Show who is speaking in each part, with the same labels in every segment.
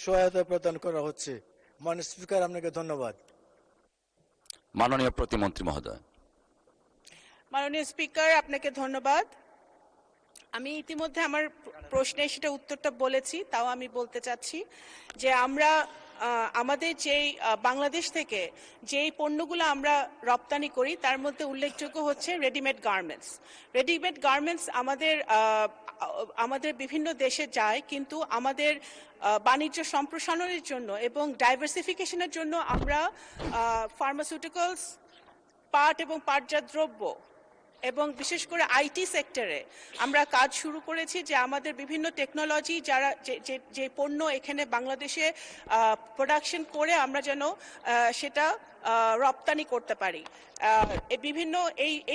Speaker 1: সহায়তা প্রদান করা হচ্ছে। মাননীয় স্পিকার, আপনাকে ধন্যবাদ।
Speaker 2: মাননীয় প্রতিমন্ত্রী মহোদয়।
Speaker 3: মাননীয় স্পিকার, আপনাকে ধন্যবাদ। আমি ইতিমধ্যে আমার প্রশ্নে সেটা উত্তরটা বলেছি, তাও আমি বলতে চাচ্ছি যে আমরা আমাদের যেই বাংলাদেশ থেকে যেই পণ্যগুলো আমরা রপ্তানি করি তার মধ্যে উল্লেখযোগ্য হচ্ছে রেডিমেড গার্মেন্টস। রেডিমেড গার্মেন্টস আমাদের বিভিন্ন দেশে যায়, কিন্তু আমাদের বাণিজ্য সম্প্রসারণের জন্য এবং ডাইভার্সিফিকেশনের জন্য আমরা ফার্মাসিউটিক্যালস, পাট এবং পাটজাত দ্রব্য এবং বিশেষ করে আইটি সেক্টরে আমরা কাজ শুরু করেছি, যে আমাদের বিভিন্ন টেকনোলজি যারা যে পণ্য এখানে বাংলাদেশে প্রোডাকশন করে আমরা যেন সেটা রপ্তানি করতে পারি। বিভিন্ন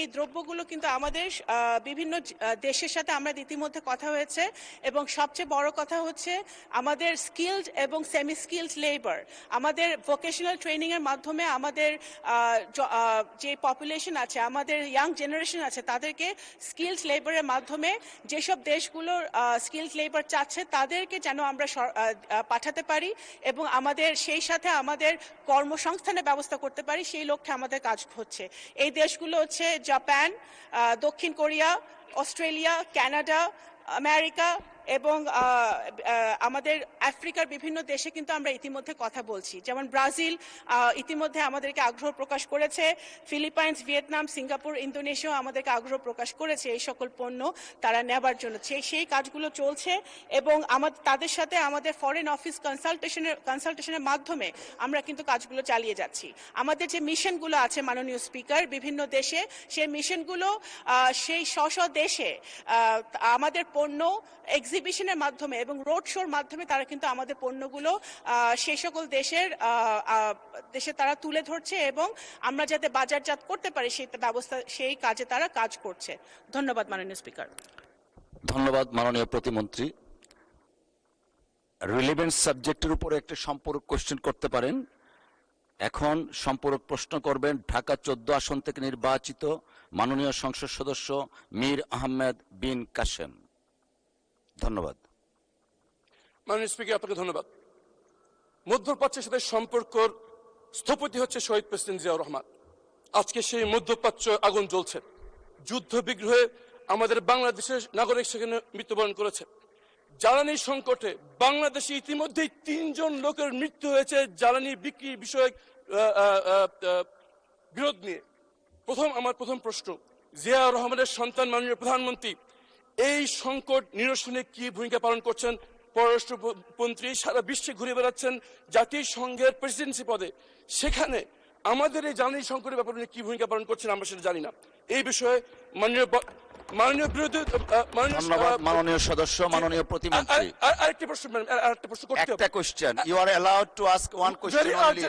Speaker 3: এই দ্রব্যগুলো কিন্তু আমাদের বিভিন্ন দেশের সাথে আমরা ইতিমধ্যে কথা হয়েছে, এবং সবচেয়ে বড় কথা হচ্ছে আমাদের স্কিলড এবং সেমি স্কিলড লেবার, আমাদের ভোকেশনাল ট্রেনিংয়ের মাধ্যমে আমাদের যে পপুলেশন আছে, আমাদের ইয়াং জেনারেশন আছে, তাদেরকে স্কিলড লেবারের মাধ্যমে যেসব দেশগুলোর স্কিলড লেবার চাচ্ছে তাদেরকে যেন আমরা পাঠাতে পারি এবং আমাদের সেই সাথে আমাদের কর্মসংস্থানের ব্যবস্থা করতে পারি, সেই লক্ষ্যে আমাদের কাজ হচ্ছে। এই দেশগুলো হচ্ছে জাপান, দক্ষিণ কোরিয়া, অস্ট্রেলিয়া, কানাডা, আমেরিকা এবং আমাদের আফ্রিকার বিভিন্ন দেশে কিন্তু আমরা ইতিমধ্যে কথা বলছি। যেমন ব্রাজিল ইতিমধ্যে আমাদেরকে আগ্রহ প্রকাশ করেছে, ফিলিপাইন্স, ভিয়েতনাম, সিঙ্গাপুর, ইন্দোনেশিয়া আমাদেরকে আগ্রহ প্রকাশ করেছে এই সকল পণ্য তারা নেবার জন্য। সেই কাজগুলো চলছে এবং তাদের সাথে আমাদের ফরেন অফিস কনসালটেশনের মাধ্যমে আমরা কিন্তু কাজগুলো চালিয়ে যাচ্ছি। আমাদের যে মিশনগুলো আছে মাননীয় স্পিকার বিভিন্ন দেশে, সেই মিশনগুলো সেই স্ব দেশে আমাদের পণ্য এক্সিবিশনের মাধ্যমে এবং রোড শোর মাধ্যমে তারা কিন্তু আমাদের পণ্যগুলো সেই সকল দেশে তারা তুলে ধরছে এবং আমরা যাতে বাজারজাত করতে পারি সেই কাজে তারা কাজ করছে। ধন্যবাদ মাননীয় স্পিকার।
Speaker 2: ধন্যবাদ মাননীয় প্রতিমন্ত্রী। রিলেভেন্ট সাবজেক্টের উপরে একটা সম্পূরক কোশ্চেন করতে পারেন। এখন সম্পূরক প্রশ্ন করবেন ঢাকা 14 আসন থেকে নির্বাচিত মাননীয় সংসদ সদস্য মীর আহমেদ বিন কাসেম। ধন্যবাদ।
Speaker 4: মাননীয় স্পিকার, আপনাকে ধন্যবাদ। মধ্যপ্রাচ্যের সাথে সম্পর্কর স্থপতি হচ্ছে শহীদ প্রেসিডেন্ট জিয়াউর রহমান। আজকে সেই মধ্যপ্রাচ্য আগুন জ্বলছে। যুদ্ধ বিগ্রহে আমাদের বাংলাদেশের নাগরিক সেখানে মৃত্যুবরণ করেছে। জ্বালানি সংকটে বাংলাদেশে ইতিমধ্যেই 3 জন লোকের মৃত্যু হয়েছে জ্বালানি বিক্রি বিষয়ক বিরোধ নিয়ে। আমার প্রথম প্রশ্ন, জিয়াউর রহমানের সন্তান মাননীয় প্রধানমন্ত্রী এই সংকট নিরসনে কি ভূমিকা পালন করছেন? পররাষ্ট্রমন্ত্রী সারা বিশ্বে ঘুরে বেড়াচ্ছেন জাতিসংঘের প্রেসিডেন্সি পদে, সেখানে আমাদের এই জ্বালানি সংকটের ব্যাপারে কি ভূমিকা পালন করছেন আমরা সেটা জানি না। এই বিষয়ে মাননীয় বিরোধী
Speaker 2: মাননীয় সদস্য, মাননীয় প্রতিমন্ত্রী,
Speaker 4: আরেকটি প্রশ্ন করতে হবে।
Speaker 2: একটা question, you are allowed to ask one question only.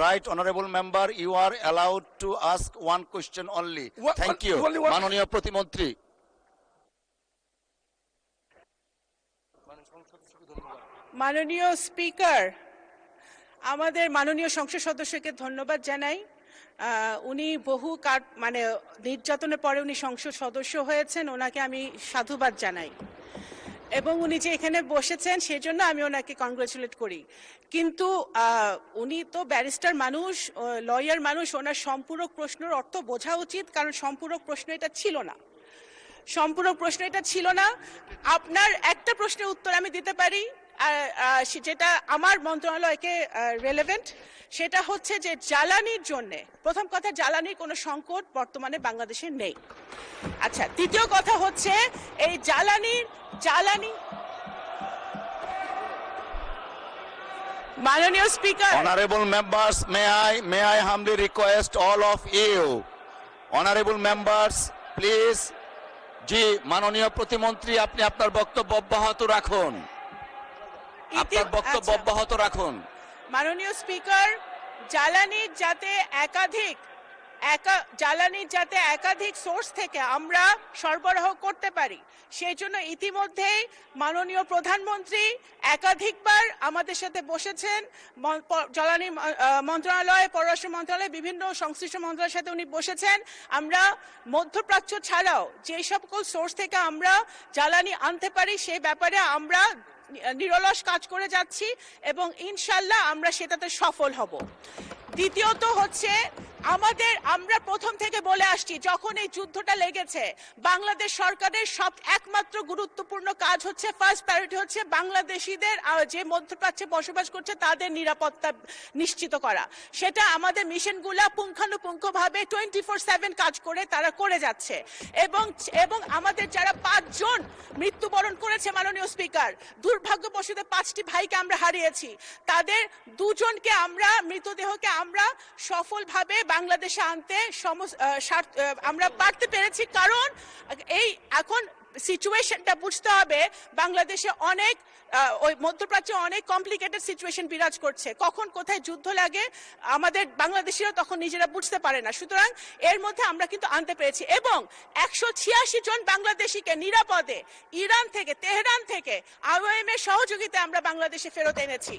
Speaker 2: Right honourable member, you are allowed to ask one question only. Thank you. মাননীয় প্রতিমন্ত্রী।
Speaker 3: মাননীয় স্পিকার, আমাদের মাননীয় সংসদ সদস্যকে ধন্যবাদ জানাই। উনি বহু নির্যাতনের পরে উনি সংসদ সদস্য হয়েছেন, ওনাকে আমি সাধুবাদ জানাই এবং উনি যে এখানে বসেছেন সেজন্য আমি ওনাকে কংগ্রেচুলেট করি। কিন্তু উনি তো ব্যারিস্টার মানুষ, লয়ার মানুষ, ওনার সম্পূরক প্রশ্নের অর্থ বোঝা উচিত, কারণ সম্পূরক প্রশ্ন এটা ছিল না। সম্পূরক প্রশ্ন এটা ছিল না। আপনার একটা প্রশ্নের উত্তর আমি দিতে পারি যেটা আমার মন্ত্রণালয়কে রেলেভেন্ট, সেটা হচ্ছে যে জ্বালানির জন্য, প্রথম কথা, জ্বালানির কোনো সংকট বর্তমানে বাংলাদেশে নেই। আচ্ছা, দ্বিতীয় কথা হচ্ছে এই জ্বালানি মাননীয় speaker,
Speaker 2: honorable members, may I humbly request all of you, honorable members, please, জি মাননীয় প্রতিমন্ত্রী, আপনি আপনার বক্তব্য অব্যাহত রাখুন। আপনার বক্তব্য অব্যাহত রাখুন।
Speaker 3: মাননীয় স্পিকার, জ্বালানির যাতে একাধিক সোর্স থেকে আমরা সরবরাহ করতে পারি, সেই জন্য ইতিমধ্যেই মাননীয় প্রধানমন্ত্রী একাধিকবার আমাদের সাথে বসেছেন। জ্বালানি মন্ত্রণালয়, পররাষ্ট্র মন্ত্রণালয়, বিভিন্ন সংশ্লিষ্ট মন্ত্রণালয়ের সাথে উনি বসেছেন। আমরা মধ্যপ্রাচ্য ছাড়াও যে সকল সোর্স থেকে আমরা জ্বালানি আনতে পারি সেই ব্যাপারে আমরা নিরলস কাজ করে যাচ্ছি এবং ইনশাল্লাহ আমরা সেটাতে সফল হব। দ্বিতীয়ত হচ্ছে আমরা প্রথম থেকে বলে আসছি, যখন এই যুদ্ধটা লেগেছে বাংলাদেশ সরকারের একমাত্র গুরুত্বপূর্ণ কাজ হচ্ছে, ফার্স্ট প্রায়োরিটি হচ্ছে বাংলাদেশিদের যে মধ্যপ্রাচ্যে বসবাস করছে তাদের নিরাপত্তা নিশ্চিত করা। সেটা আমাদের মিশনগুলা পুঙ্খানুপুঙ্খভাবে 24/7 কাজ করে তারা করে যাচ্ছে। এবং আমাদের যারা 5 জন মৃত্যুবরণ করেছে মাননীয় স্পিকার, দুর্ভাগ্যবশত 5টি ভাইকে আমরা হারিয়েছি, তাদের 2 জনকে আমরা মৃতদেহকে আমরা সফলভাবে বাংলাদেশে আনতে আমরা পারতে পেরেছি। কারণ এই এখন সিচুয়েশনটা বুঝতে হবে, বাংলাদেশে অনেক ওই মধ্যপ্রাচ্যে অনেক কমপ্লিকেটেড সিচুয়েশন বিরাজ করছে, কখন কোথায় যুদ্ধ লাগে আমাদের বাংলাদেশিরা তখন নিজেরা বুঝতে পারে না। সুতরাং এর মধ্যে আমরা কিন্তু আনতে পেরেছি এবং 186 জন বাংলাদেশিকে নিরাপদে ইরান থেকে, তেহরান থেকে IOM এর সহযোগিতায় আমরা বাংলাদেশে ফেরত এনেছি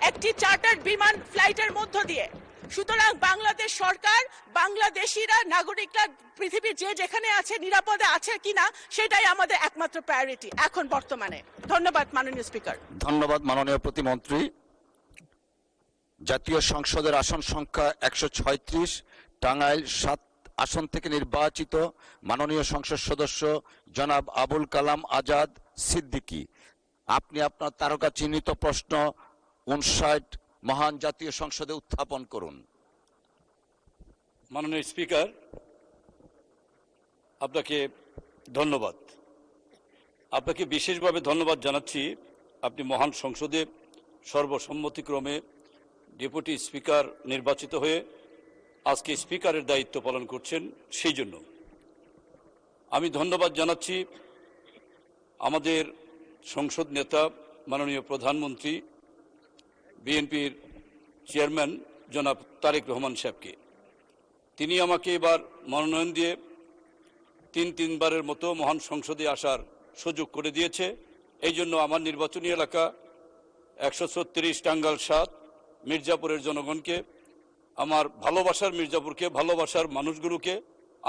Speaker 3: একটি চার্টার্ড বিমান ফ্লাইটের মধ্য দিয়ে। সুতরাং বাংলাদেশ সরকার, বাংলাদেশিরা, নাগরিকরা পৃথিবীর যেখানে আছে নিরাপদে আছে কিনা সেটাই আমাদের একমাত্র প্রায়োরিটি এখন বর্তমানে। ধন্যবাদ মাননীয় স্পিকার।
Speaker 2: ধন্যবাদ মাননীয় প্রতিমন্ত্রী। জাতীয় সংসদের আসন সংখ্যা 136, টাঙ্গাইল 7 আসন থেকে নির্বাচিত মাননীয় সংসদ সদস্য জনাব আবুল কালাম আজাদ সিদ্দিকী, আপনি আপনার তারকা চিহ্নিত প্রশ্ন 59 মহান জাতীয় সংসদে উত্থাপন করুন।
Speaker 5: মাননীয় স্পিকার, আপনাকে ধন্যবাদ। আপনাকে বিশেষভাবে ধন্যবাদ জানাচ্ছি, আপনি মহান সংসদে সর্বসম্মতিক্রমে ডেপুটি স্পিকার নির্বাচিত হয়ে আজকে স্পিকারের দায়িত্ব পালন করছেন, সেই জন্য আমি ধন্যবাদ জানাচ্ছি আমাদের সংসদ নেতা মাননীয় প্রধানমন্ত্রী, বিএনপির চেয়ারম্যান জনাব তারেক রহমান সাহেবকে। তিনি আমাকে এবার মনোনয়ন দিয়ে তিনবারের মতো মহান সংসদে আসার সুযোগ করে দিয়েছে। এই জন্য আমার নির্বাচনী এলাকা 136 টাঙ্গাইল 7 মির্জাপুরের জনগণকে, আমার ভালোবাসার মির্জাপুরকে, ভালোবাসার মানুষগুলোকে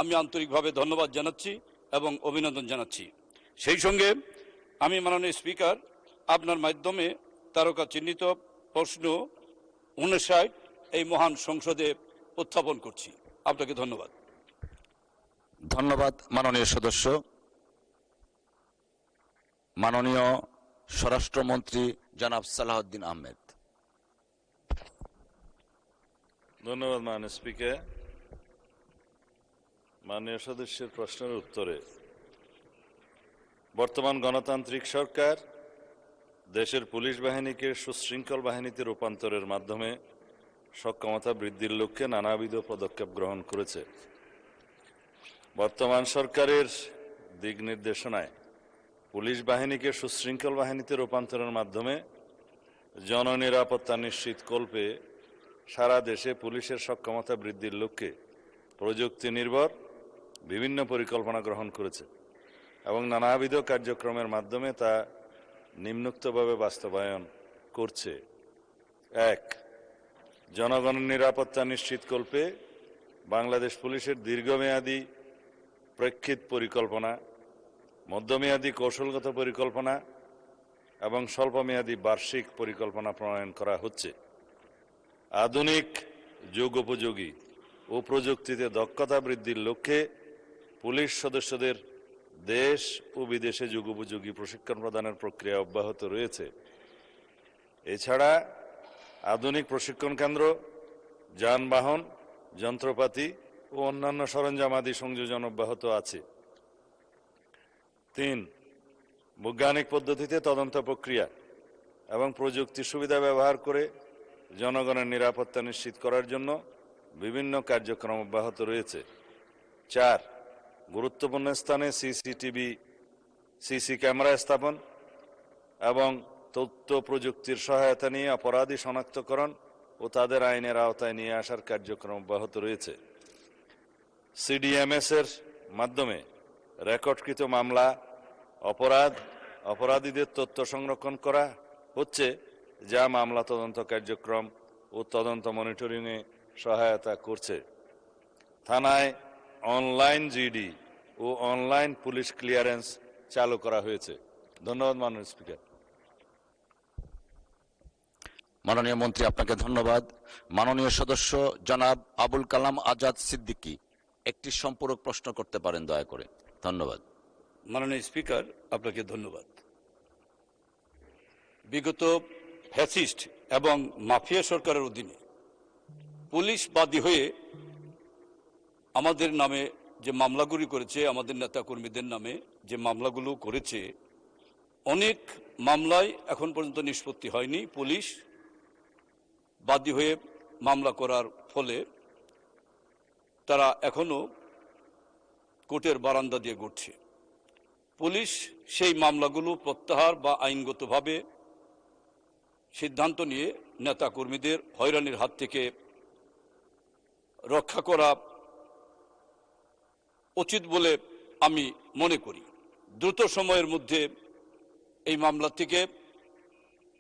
Speaker 5: আমি আন্তরিকভাবে ধন্যবাদ জানাচ্ছি এবং অভিনন্দন জানাচ্ছি। সেই সঙ্গে আমি মাননীয় স্পিকার আপনার মাধ্যমে তারকা চিহ্নিত প্রশ্ন 59 এই মহান সংসদে উত্থাপন করছি। আপনাকে ধন্যবাদ।
Speaker 2: ধন্যবাদ মাননীয় সদস্য। মাননীয় স্বরাষ্ট্রমন্ত্রী জনাব সালাহউদ্দিন আহমেদ।
Speaker 6: ধন্যবাদ মাননীয় স্পিকার। মাননীয় সদস্যের প্রশ্নের উত্তরে, বর্তমান গণতান্ত্রিক সরকার দেশের পুলিশ বাহিনীকে সুশৃঙ্খল বাহিনীতে রূপান্তরের মাধ্যমে সক্ষমতা বৃদ্ধির লক্ষ্যে নানাবিধ পদক্ষেপ গ্রহণ করেছে। বর্তমান সরকারের দিক নির্দেশনায় পুলিশ বাহিনীকে সুশৃঙ্খল বাহিনীতে রূপান্তরের মাধ্যমে জননিরাপত্তা নিশ্চিতকল্পে সারা দেশে পুলিশের সক্ষমতা বৃদ্ধির লক্ষ্যে প্রযুক্তি নির্ভর বিভিন্ন পরিকল্পনা গ্রহণ করেছে এবং নানাবিধ কার্যক্রমের মাধ্যমে তা নিম্নোক্তভাবে বাস্তবায়ন করছে। 1. জনগণের নিরাপত্তা নিশ্চিতকল্পে বাংলাদেশ পুলিশের দীর্ঘমেয়াদী প্রেক্ষিত পরিকল্পনা, মধ্যমেয়াদী কৌশলগত পরিকল্পনা এবং স্বল্পমেয়াদী বার্ষিক পরিকল্পনা প্রণয়ন করা হচ্ছে। আধুনিক যুগোপযোগী ও প্রযুক্তিতে দক্ষতা বৃদ্ধির লক্ষ্যে পুলিশ সদস্যদের দেশ ও বিদেশে যুগোপযোগী প্রশিক্ষণ প্রদানের প্রক্রিয়া অব্যাহত রয়েছে। এছাড়া আধুনিক প্রশিক্ষণ কেন্দ্র, যানবাহন, যন্ত্রপাতি ও অন্যান্য সরঞ্জাম আদি সংযোজন অব্যাহত আছে। 3. বৈজ্ঞানিক পদ্ধতিতে তদন্ত প্রক্রিয়া এবং প্রযুক্তির সুবিধা ব্যবহার করে জনগণের নিরাপত্তা নিশ্চিত করার জন্য বিভিন্ন কার্যক্রম অব্যাহত রয়েছে। 4. গুরুত্বপূর্ণ স্থানে সিসি ক্যামেরা স্থাপন এবং তথ্য প্রযুক্তির সহায়তা নিয়ে অপরাধী শনাক্তকরণ ও তাদের আইনের আওতায় নিয়ে আসার কার্যক্রম অব্যাহত রয়েছে। CDMS এর মাধ্যমে রেকর্ডকৃত মামলা, অপরাধীদের তথ্য সংরক্ষণ করা হচ্ছে, যা মামলা তদন্ত কার্যক্রম ও তদন্ত মনিটরিংয়ে সহায়তা করছে। থানায় অনলাইন জিডি ও অনলাইন পুলিশ ক্লিয়ারেন্স চালু করা হয়েছে। ধন্যবাদ মাননীয় স্পিকার।
Speaker 2: মাননীয় মন্ত্রী আপনাকে ধন্যবাদ। মাননীয় সদস্য জনাব আবুল কালাম আজাদ সিদ্দিকী একটি সম্পূরক প্রশ্ন করতে পারেন দয়া করে। ধন্যবাদ।
Speaker 5: মাননীয় স্পিকার, আপনাকে ধন্যবাদ। বিগত ফ্যাসিস্ট এবং মাফিয়া সরকারের অধীনে পুলিশ বাদী হয়ে আমাদের নামে যে মামলাগুলি করেছে, আমাদের নেতাকর্মীদের নামে যে মামলাগুলো করেছে, অনেক মামলায় এখন পর্যন্ত নিষ্পত্তি হয়নি। পুলিশ বাদী হয়ে মামলা করার ফলে তারা এখনো কোর্টের বারান্দা দিয়ে ঘুরছে। পুলিশ সেই মামলাগুলো প্রত্যাহার বা আইনগতভাবে সিদ্ধান্ত নিয়ে নেতাকর্মীদের হয়রানির হাত থেকে রক্ষা করা উচিত বলে আমি মনে করি। দ্রুত সময়ের মধ্যে এই মামলা থেকে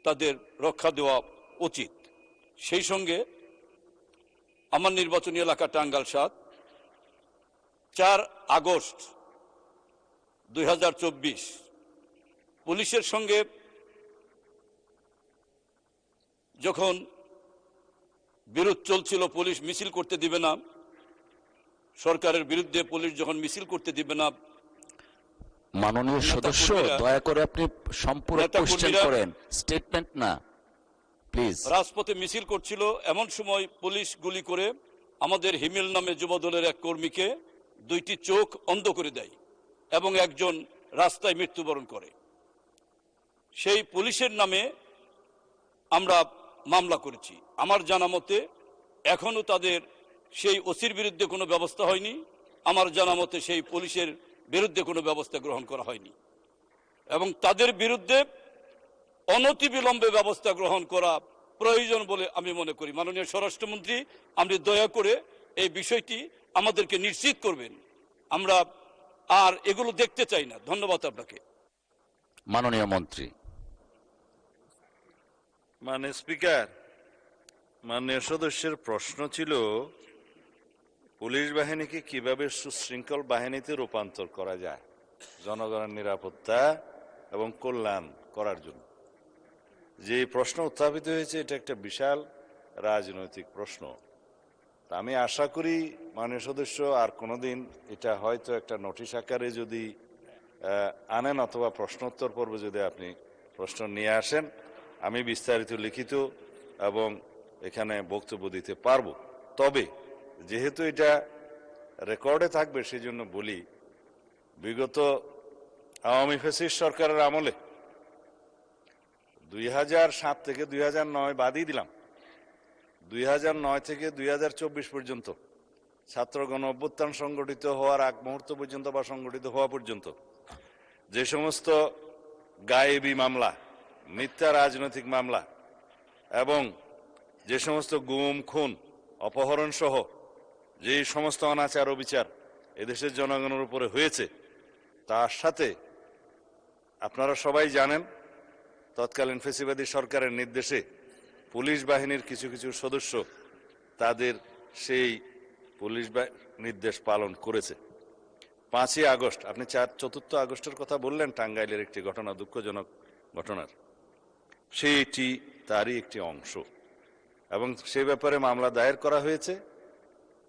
Speaker 5: তাদের রক্ষা দেওয়া উচিত। সেই সঙ্গে আমার নির্বাচনী এলাকা টাঙ্গাইল ৭, ৪ আগস্ট ২০২৪ পুলিশের সঙ্গে যখন বিরোধ চলছিল, পুলিশ মিছিল করতে দিবে না, সরকারের বিরুদ্ধে পুলিশ যখন মিছিল করতে দিবে না,
Speaker 2: মাননীয় সদস্য দয়া করে আপনি সম্পূরক কোশ্চেন করেন, স্টেটমেন্ট না, প্লিজ।
Speaker 5: রাজপথে মিছিল করছিল, এমন সময় পুলিশ গুলি করে আমাদের হিমেল নামে যুবদলের এক কর্মীকে 2টি চোখ অন্ধ করে দেয় এবং একজন রাস্তায় মৃত্যুবরণ করে। সেই পুলিশের নামে আমরা মামলা করেছি। আমার জানা মতে এখনো তাদের সেই ওসির বিরুদ্ধে কোনো ব্যবস্থা হয়নি। আমার জানা মতে সেই পুলিশের বিরুদ্ধে কোনো ব্যবস্থা গ্রহণ করা হয়নি এবং তাদের বিরুদ্ধে অনতিবিলম্বে ব্যবস্থা গ্রহণ করা প্রয়োজন বলে আমি মনে করি। মাননীয় স্বরাষ্ট্রমন্ত্রী, আপনি দয়া করে এই বিষয়টি আমাদেরকে নিশ্চিত করবেন। আমরা আর এগুলো দেখতে চাই না। ধন্যবাদ আপনাকে।
Speaker 2: মাননীয় মন্ত্রী।
Speaker 6: মাননীয় স্পিকার, মাননীয় সদস্যের প্রশ্ন ছিল পুলিশ বাহিনীকে কিভাবে সুশৃঙ্খল বাহিনীতে রূপান্তর করা যায় জনগণের নিরাপত্তা এবং কল্যাণ করার জন্য। যে প্রশ্ন উত্থাপিত হয়েছে এটা একটা বিশাল রাজনৈতিক প্রশ্ন। আমি আশা করি মাননীয় সদস্য আর কোনোদিন এটা হয়তো একটা নোটিশ আকারে যদি আনেন অথবা প্রশ্নোত্তর পর্বে যদি আপনি প্রশ্ন নিয়ে আসেন, আমি বিস্তারিত লিখিত এবং এখানে বক্তব্য দিতে পারবো। তবে যেহেতু এটা রেকর্ডে থাকবে সেই জন্য বলি, বিগত আওয়ামী ফ্যাসিস্ট সরকারের আমলে 2007 থেকে 2009 বাদই দিলাম, 2009 থেকে 2024 পর্যন্ত ছাত্র গণ অভ্যুত্থান সংগঠিত হওয়ার আগ মুহূর্ত পর্যন্ত বা সংগঠিত হওয়া পর্যন্ত যে সমস্ত গায়েবী মামলা, মিথ্যা রাজনৈতিক মামলা এবং যে সমস্ত গুম খুন অপহরণ সহ যে সমস্ত অনাচার অবিচার এদেশের জনগণের উপরে হয়েছে, তার সাথে আপনারা সবাই জানেন তৎকালীন ফ্যাসিবাদী সরকারের নির্দেশে পুলিশ বাহিনীর কিছু কিছু সদস্য তাদের সেই পুলিশ নির্দেশ পালন করেছে। 5ই আগস্ট, আপনি 4 আগস্টের কথা বললেন, টাঙ্গাইলের একটি ঘটনা, দুঃখজনক ঘটনার, সেইটি তারই একটি অংশ এবং সে ব্যাপারে মামলা দায়ের করা হয়েছে।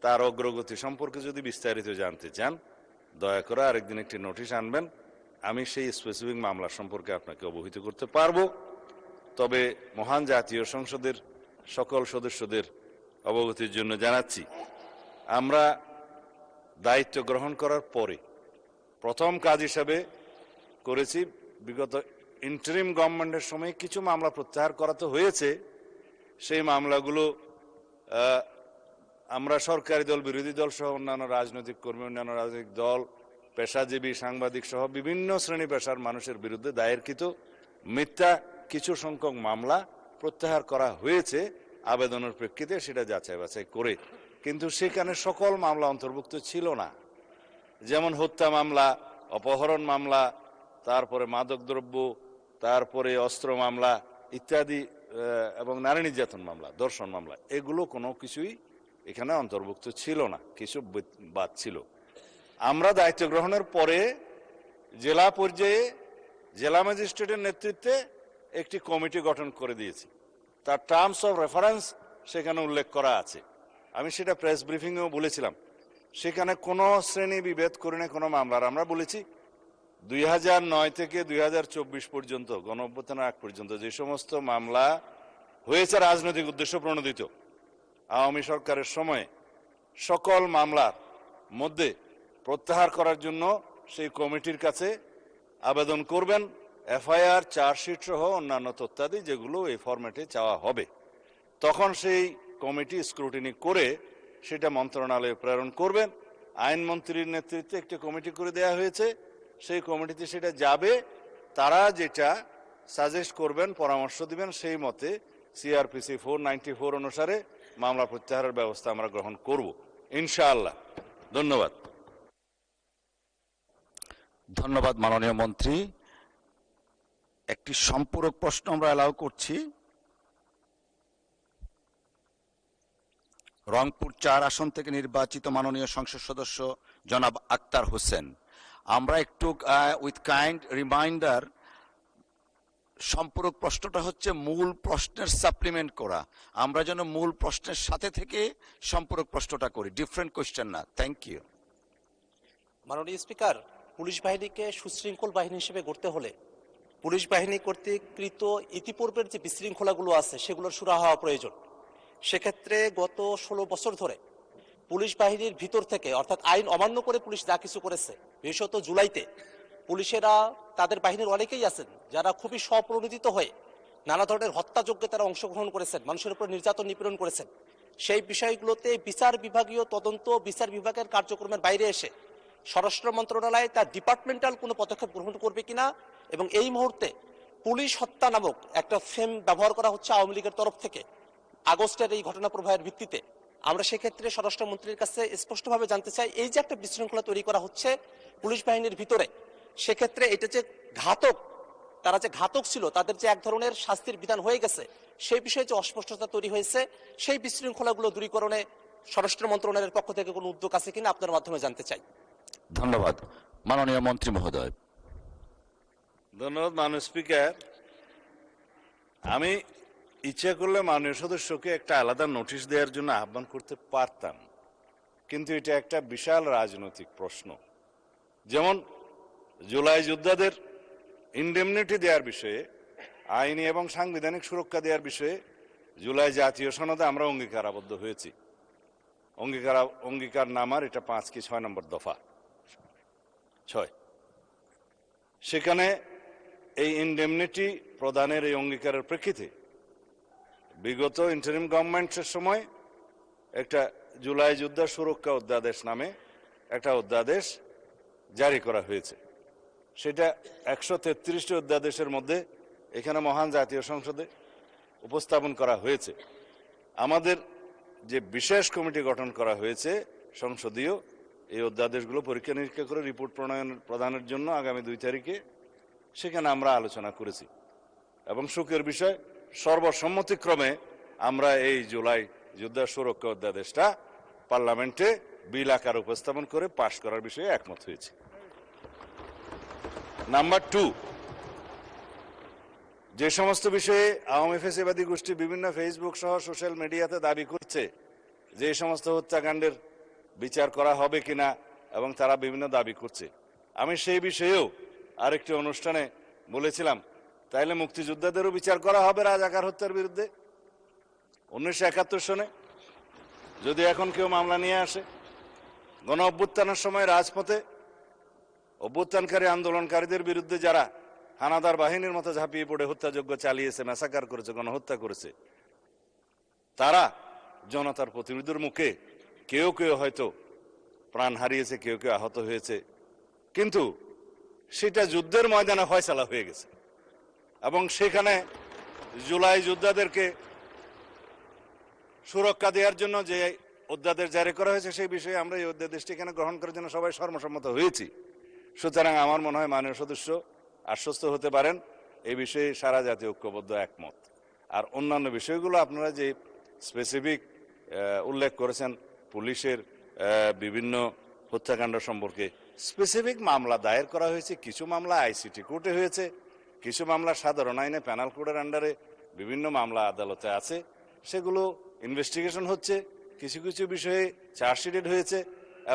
Speaker 6: তার অগ্রগতি সম্পর্কে যদি বিস্তারিত জানতে চান দয়া করে আরেকদিন একটি নোটিশ আনবেন, আমি সেই স্পেসিফিক মামলা সম্পর্কে আপনাকে অবহিত করতে পারবো। তবে মহান জাতীয় সংসদের সকল সদস্যদের অবগতির জন্য জানাচ্ছি, আমরা দায়িত্ব গ্রহণ করার পরে প্রথম কাজ হিসাবে করেছি, বিগত ইন্টারিম গভর্নমেন্টের সময় কিছু মামলা প্রত্যাহার করা তো হয়েছে, সেই মামলাগুলো আমরা সরকারি দল, বিরোধী দল সহ অন্যান্য রাজনৈতিক কর্মী, অন্যান্য রাজনৈতিক দল, পেশাজীবী, সাংবাদিক সহ বিভিন্ন শ্রেণী পেশার মানুষের বিরুদ্ধে দায়েরকৃত মিথ্যা কিছু সংখ্যক মামলা প্রত্যাহার করা হয়েছে আবেদনের প্রেক্ষিতে, সেটা যাচাই বাছাই করে। কিন্তু সেখানে সকল মামলা অন্তর্ভুক্ত ছিল না। যেমন হত্যা মামলা, অপহরণ মামলা, তারপরে মাদকদ্রব্য, তারপরে অস্ত্র মামলা ইত্যাদি এবং নারী নির্যাতন মামলা, ধর্ষণ মামলা, এগুলো কোনো কিছুই এখানে অন্তর্ভুক্ত ছিল না, কিছু বাদ ছিল। আমরা দায়িত্ব গ্রহণের পরে জেলা পর্যায়ে জেলা ম্যাজিস্ট্রেটের নেতৃত্বে একটি কমিটি গঠন করে দিয়েছি তার টার্মস অফ রেফারেন্স সেখানে উল্লেখ করা আছে। আমি সেটা প্রেস ব্রিফিংয়েও বলেছিলাম, সেখানে কোনো শ্রেণী বিভেদ করে না কোনো মামলার। আমরা বলেছি 2009 থেকে 2024 পর্যন্ত, গণ অভ্যুত্থানের আগ পর্যন্ত যে সমস্ত মামলা হয়েছে রাজনৈতিক উদ্দেশ্য প্রণোদিত আওয়ামী সরকারের সময়ে, সকল মামলার মধ্যে প্রত্যাহার করার জন্য সেই কমিটির কাছে আবেদন করবেন, এফআইআর, চার্জশিট সহ অন্যান্য তথ্যাদি যেগুলো এই ফরম্যাটে চাওয়া হবে। তখন সেই কমিটি স্ক্রুটিনি করে সেটা মন্ত্রণালয়ে প্রেরণ করবেন। আইনমন্ত্রীর নেতৃত্বে একটি কমিটি করে দেয়া হয়েছে, সেই কমিটিতে সেটা যাবে। তারা যেটা সাজেস্ট করবেন, পরামর্শ দিবেন, সেই মতে সিআরপিসি 494 অনুসারে মামলা প্রত্যাহারের ব্যবস্থা আমরা গ্রহণ করব ইনশাআল্লাহ। ধন্যবাদ।
Speaker 2: ধন্যবাদ মাননীয় মন্ত্রী। একটি সম্পূরক প্রশ্ন আমরা অ্যালাউ করছি। রংপুর 4 আসন থেকে নির্বাচিত মাননীয় সংসদ সদস্য জনাব আক্তার হোসেন। আমরা একটু উইথ কাইন্ড রিমাইন্ডার, সম্পূরক প্রশ্নটা হচ্ছে মূল প্রশ্নের সাপ্লিমেন্ট করা। আমরা যেন মূল প্রশ্নের সাথে থেকে সম্পূরক প্রশ্নটা করি, ডিফারেন্ট কোয়েশ্চেন না। Thank you.
Speaker 7: মাননীয় স্পিকার, পুলিশ বাহিনীকে সুশৃঙ্খল বাহিনী হিসেবে গড়তে হলে পুলিশ বাহিনী কর্তৃক কৃত ইতিপূর্বের যে বিশৃঙ্খলাগুলো আছে সেগুলোর সুরাহা হওয়া প্রয়োজন। সেক্ষেত্রে গত 16 বছর ধরে পুলিশ বাহিনীর ভিতর থেকে, অর্থাৎ আইন অমান্য করে পুলিশ যা কিছু করেছে, বিশেষত জুলাইতে পুলিশেরা, তাদের বাহিনীর অনেকেই আছেন যারা খুবই স্বপ্রণোদিত হয়ে নানা ধরনের হত্যাযজ্ঞে তারা অংশগ্রহণ করেছেন, মানুষের উপর নির্যাতন নিপীড়ন করেছেন। সেই বিষয়গুলোতে বিচার বিভাগীয় তদন্ত, বিচার বিভাগের কার্যক্রমের বাইরে এসে স্বরাষ্ট্র মন্ত্রণালয় তার ডিপার্টমেন্টাল কোনো পদক্ষেপ গ্রহণ করবে কিনা, এবং এই মুহূর্তে পুলিশ হত্যা নামক একটা ফ্রেম ব্যবহার করা হচ্ছে আওয়ামী লীগের তরফ থেকে আগস্টের এই ঘটনা প্রবাহের ভিত্তিতে। আমরা সেক্ষেত্রে স্বরাষ্ট্রমন্ত্রীর কাছে স্পষ্টভাবে জানতে চাই, এই যে একটা বিশৃঙ্খলা তৈরি করা হচ্ছে পুলিশ বাহিনীর ভিতরে, সেক্ষেত্রে এটা যে ঘাতক, তারা যে ঘাতক ছিল, তাদের যে এক ধরনের শাস্তির বিধান হয়ে গেছে, সেই বিষয়ে যে অস্পষ্টতা তৈরি হয়েছে, সেই বিশৃঙ্খলাগুলো দূরীকরণে স্বরাষ্ট্র মন্ত্রণালয়ের পক্ষ থেকে কোনো উদ্যোগ আছে কিনা আপনার মাধ্যমে জানতে চাই।
Speaker 2: ধন্যবাদ মাননীয় মন্ত্রী মহোদয়।
Speaker 6: ধন্যবাদ মাননীয় স্পিকার। আমি ইচ্ছে করলে মাননীয় সদস্যকে একটা আলাদা নোটিশ দেওয়ার জন্য আহ্বান করতে পারতাম, কিন্তু এটা একটা বিশাল রাজনৈতিক প্রশ্ন। যেমন জুলাই যোদ্ধাদের ইনডেমনিটি দেওয়ার বিষয়ে, আইনি এবং সাংবিধানিক সুরক্ষা দেওয়ার বিষয়ে জুলাই জাতীয় সনদে আমরা অঙ্গীকার আবদ্ধ হয়েছি। অঙ্গীকার নামার এটা 5 কি 6 নম্বর দফা 6। সেখানে এই ইনডেমনিটি প্রদানের এই অঙ্গীকারের প্রেক্ষিতে বিগত ইন্টারিম গভর্নমেন্টের সময় একটা জুলাই যোদ্ধা সুরক্ষা অধ্যাদেশ নামে একটা অধ্যাদেশ জারি করা হয়েছে। সেটা 133টি অধ্যাদেশের মধ্যে এখানে মহান জাতীয় সংসদে উপস্থাপন করা হয়েছে। আমাদের যে বিশেষ কমিটি গঠন করা হয়েছে সংসদীয়, এই অধ্যাদেশগুলো পরীক্ষা নিরীক্ষা করে রিপোর্ট প্রদানের জন্য আগামী 2 তারিখে সেখানে আমরা আলোচনা করেছি, এবং সুখের বিষয় সর্বসম্মতিক্রমে আমরা এই জুলাই যোদ্ধা সুরক্ষা অধ্যাদেশটা পার্লামেন্টে বিল আকারে উপস্থাপন করে পাশ করার বিষয়ে একমত হয়েছে। নাম্বার 2, যে সমস্ত বিষয়ে আওয়ামী ফ্যাসিবাদী গোষ্ঠী বিভিন্ন ফেসবুক সহ সোশ্যাল মিডিয়াতে দাবি করছে যে এই সমস্ত হত্যাকাণ্ডের বিচার করা হবে কিনা, এবং তারা বিভিন্ন দাবি করছে, আমি সেই বিষয়েও আরেকটি অনুষ্ঠানে বলেছিলাম, তাইলে মুক্তিযোদ্ধাদেরও বিচার করা হবে রাজাকার হত্যার বিরুদ্ধে 1971 সনে। যদি এখন কেউ মামলা নিয়ে আসে, গণ অভ্যুত্থানের সময় রাজপথে অভ্যুত্থানকারী আন্দোলনকারীদের বিরুদ্ধে যারা হানাদার বাহিনীর মতো ঝাঁপিয়ে পড়ে হত্যাযজ্ঞ চালিয়েছে, ম্যাসাকার করেছে, গণহত্যা করেছে, তারা জনতার প্রতিরোধের মুখে কেউ কেউ হয়তো প্রাণ হারিয়েছে, কেউ কেউ আহত হয়েছে, কিন্তু সেটা যুদ্ধের ময়দানে ফয়সালা হয়ে গেছে। এবং সেখানে জুলাই যোদ্ধাদেরকে সুরক্ষা দেওয়ার জন্য যে অধ্যাদেশ জারি করা হয়েছে, সেই বিষয়ে আমরা এই অধ্যাদেশটি এখানে গ্রহণ করার জন্য সবাই সর্বসম্মত হয়েছি। সুতরাং আমার মনে হয় মাননীয় সদস্য আশ্বস্ত হতে পারেন, এই বিষয়ে সারা জাতীয় ঐক্যবদ্ধ একমত। আর অন্যান্য বিষয়গুলো আপনারা যে স্পেসিফিক উল্লেখ করেছেন, পুলিশের বিভিন্ন হত্যাকাণ্ড সম্পর্কে স্পেসিফিক মামলা দায়ের করা হয়েছে, কিছু মামলা আইসিটি কোর্টে হয়েছে, কিছু মামলা সাধারণ আইনে প্যানাল কোডের আন্ডারে বিভিন্ন মামলা আদালতে আছে, সেগুলো ইনভেস্টিগেশন হচ্ছে, কিছু কিছু বিষয়ে চার্জশিটেড হয়েছে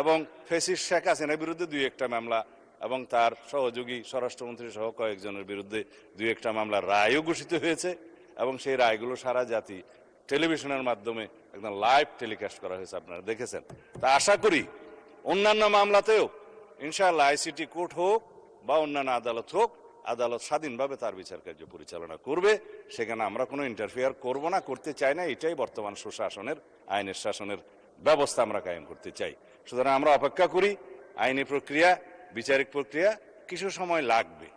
Speaker 6: এবং ফেসিস শেখ হাসিনার বিরুদ্ধে 2-1টা মামলা এবং তার সহযোগী স্বরাষ্ট্রমন্ত্রী সহ কয়েকজনের বিরুদ্ধে 2-1টা মামলা রায়ও ঘোষিত হয়েছে এবং সেই রায়গুলো সারা জাতি টেলিভিশনের মাধ্যমে একদম লাইভ টেলিকাস্ট করা হয়েছে, আপনারা দেখেছেন। তা আশা করি অন্যান্য মামলাতেও ইনশাআল্লাহ আইসিটি কোর্ট হোক বা অন্যান্য আদালত হোক, আদালত স্বাধীনভাবে তার বিচার কার্য পরিচালনা করবে, সেখানে আমরা কোনো ইন্টারফেয়ার করব না, করতে চাই না। এটাই বর্তমান সুশাসনের, আইনের শাসনের ব্যবস্থা আমরা কায়েম করতে চাই। সুতরাং আমরা অপেক্ষা করি, আইনি প্রক্রিয়া, বিচারিক প্রক্রিয়া কিছু সময় লাগবে,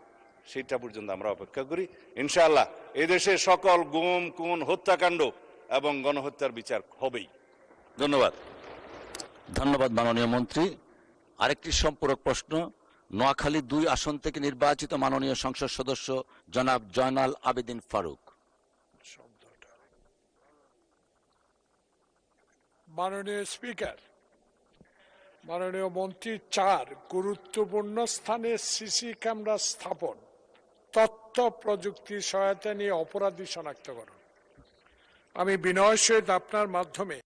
Speaker 6: সেটা পর্যন্ত আমরা অপেক্ষা করি। ইনশাআল্লাহ এদেশে সকল গুম, খুন, হত্যাকাণ্ড এবং গণহত্যার বিচার হবেই।
Speaker 2: ধন্যবাদ। ধন্যবাদ মাননীয় মন্ত্রী। আরেকটি সম্পূরক প্রশ্ন, নোয়াখালী 2 আসন থেকে নির্বাচিত মাননীয় সংসদ সদস্য জনাব জয়নাল আবেদিন ফারুক।
Speaker 8: মাননীয় স্পিকার, মাননীয় মন্ত্রী 4 গুরুত্বপূর্ণ স্থানে সিসি ক্যামেরা স্থাপন, তথ্য প্রযুক্তি সহায়তা নিয়ে অপরাধী শনাক্তকরণ। আমি বিনয়ের সহিত আপনার মাধ্যমে